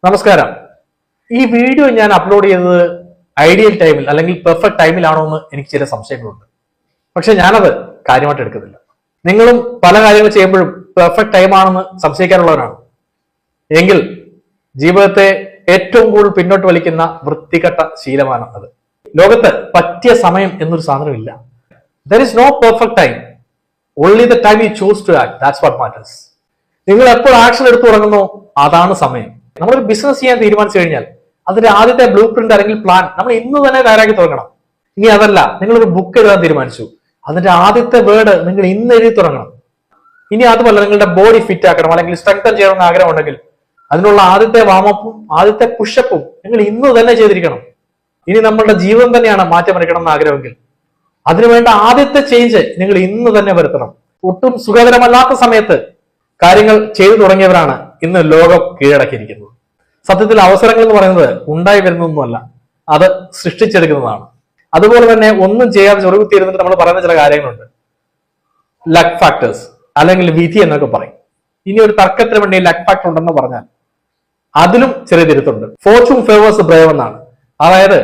നമസ്കാരം. ഈ വീഡിയോ ഞാൻ അപ്ലോഡ് ചെയ്തത് ഐഡിയൽ ടൈമിൽ അല്ലെങ്കിൽ പെർഫെക്റ്റ് ടൈമിലാണോ എന്ന് എനിക്ക് ചില സംശയങ്ങളുണ്ട്. പക്ഷെ ഞാനത് കാര്യമായിട്ട് എടുക്കുന്നില്ല. നിങ്ങളും പല കാര്യങ്ങൾ ചെയ്യുമ്പോഴും പെർഫെക്റ്റ് ടൈമാണെന്ന് സംശയിക്കാറുള്ളവരാണ് എങ്കിൽ ജീവിതത്തെ ഏറ്റവും കൂടുതൽ പിന്നോട്ട് വലിക്കുന്ന വൃത്തികെട്ട ശീലമാണ് അത്. ലോകത്ത് പറ്റിയ സമയം എന്നൊരു സാധനമില്ല. There is no perfect time, only the time you choose to act, that's what matters. നിങ്ങൾ എപ്പോൾ ആക്ഷൻ എടുത്തു തുടങ്ങുന്നോ അതാണ് സമയം. നമ്മളൊരു ബിസിനസ് ചെയ്യാൻ തീരുമാനിച്ചു കഴിഞ്ഞാൽ അതിന്റെ ആദ്യത്തെ ബ്ലൂ പ്രിന്റ് അല്ലെങ്കിൽ പ്ലാൻ നമ്മൾ ഇന്ന് തന്നെ തയ്യാറാക്കി തുടങ്ങണം. ഇനി അതല്ല, നിങ്ങളൊരു ബുക്ക് എഴുതാൻ തീരുമാനിച്ചു, അതിന്റെ ആദ്യത്തെ വേർഡ് നിങ്ങൾ ഇന്ന് എഴുതി തുടങ്ങണം. ഇനി അതുമല്ല, നിങ്ങളുടെ ബോഡി ഫിറ്റ് ആക്കണം അല്ലെങ്കിൽ സ്ട്രെങ്തൻ ചെയ്യണമെന്ന് ആഗ്രഹം ഉണ്ടെങ്കിൽ അതിനുള്ള ആദ്യത്തെ വാമപ്പും ആദ്യത്തെ പുഷപ്പും നിങ്ങൾ ഇന്ന് തന്നെ ചെയ്തിരിക്കണം. ഇനി നമ്മളുടെ ജീവിതം തന്നെയാണ് മാറ്റമറിക്കണം എന്ന് ആഗ്രഹമെങ്കിൽ അതിനുവേണ്ട ആദ്യത്തെ ചേഞ്ച് നിങ്ങൾ ഇന്ന് തന്നെ വരുത്തണം. ഒട്ടും സുഖകരമല്ലാത്ത സമയത്ത് കാര്യങ്ങൾ ചെയ്തു തുടങ്ങിയവരാണ് ഇന്ന് ലോകം കീഴടക്കിയിരിക്കുന്നത്. സത്യത്തിൽ അവസരങ്ങൾ എന്ന് പറയുന്നത് ഉണ്ടായി വരുന്നതൊന്നുമല്ല, അത് സൃഷ്ടിച്ചെടുക്കുന്നതാണ്. അതുപോലെ തന്നെ ഒന്നും ചെയ്യാതെ ചൊറുകുത്തിയിരുന്നിട്ട് നമ്മൾ പറയുന്ന ചില കാര്യങ്ങളുണ്ട്, ലക്ക് ഫാക്ടേഴ്സ് അല്ലെങ്കിൽ വിധി എന്നൊക്കെ പറയും. ഇനി ഒരു തർക്കത്തിന് വേണ്ടി ലക്ക് ഫാക്ടർ ഉണ്ടെന്ന് പറഞ്ഞാൽ അതിലും ചെറിയ തിരുത്തുണ്ട്. ഫോർച്യൂൺ ഫേവേഴ്സ് ബ്രേവ് എന്നാണ്. അതായത്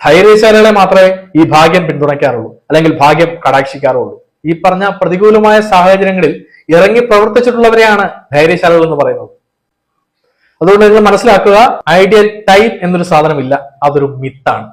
ധൈര്യശാലികളെ മാത്രമേ ഈ ഭാഗ്യം പിന്തുണയ്ക്കാറുള്ളൂ അല്ലെങ്കിൽ ഭാഗ്യം കടാക്ഷിക്കാറുള്ളൂ. ഈ പറഞ്ഞ പ്രതികൂലമായ സാഹചര്യങ്ങളിൽ ഇറങ്ങി പ്രവർത്തിച്ചിട്ടുള്ളവരെയാണ് ധൈര്യശാലികൾ എന്ന് പറയുന്നത്. അതുകൊണ്ട് നിങ്ങൾ മനസ്സിലാക്കുക, ഐഡിയൽ ടൈം എന്നൊരു സാധനമില്ല, അതൊരു മിത്താണ്.